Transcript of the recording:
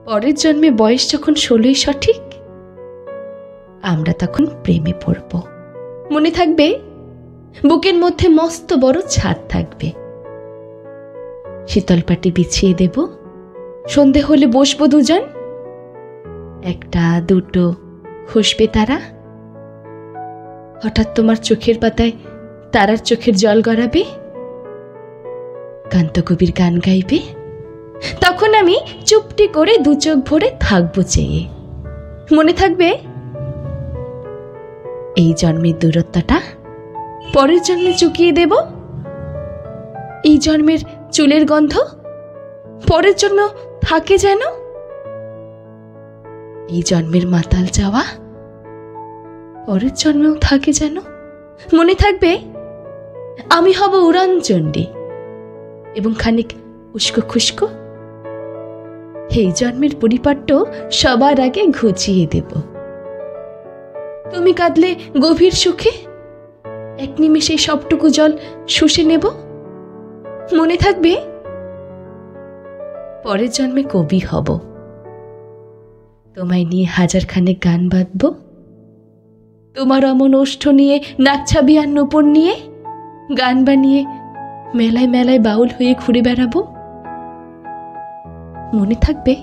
পরের জন্মে বয়স যখন 16ই সঠিক, আমরা তখন প্রেমে পড়ব। মনে থাকবে, বুকের মধ্যে মস্ত বড় ছাদ থাকবে, শীতল পাটি বিছিয়ে দেব, সন্ধে হলে বসবো দুজন, একটা দুটো খুশবে তারা, হঠাৎ তোমার চোখের পাতায় তারার চোখের জল গড়াবে, কান্তকবির গান গাইবে, তখন আমি চুপটি করে দু চোখ ভরে থাকবো চেয়ে। মনে থাকবে, এই জন্মের দূরত্বটা পরের জন্মে চুকিয়ে দেব, এই জন্মের চুলের গন্ধ পরের জন্য থাকে যেন, এই জন্মের মাতাল যাওয়া পরের জন্মেও থাকে যেন। মনে থাকবে, আমি হব উড়ান চণ্ডী এবং খানিক উস্কো খুস্কো, এই জন্মের পরিপাট্য সবার আগে ঘুচিয়ে দেব। তুমি কাঁদলে গভীর সুখে এক নিমেষে সবটুকু জল শুষে নেব। মনে থাকবে, পরের জন্মে কবি হব, তোমায় নিয়ে হাজারখানেক গান বাঁধব, তোমার অমন ওষ্ঠ নিয়ে নাকছাবি আর নূপুর নিয়ে গান বানিয়ে মেলায় মেলায় বাউল হয়ে ঘুরে বেড়াবো। মনে থাকবে।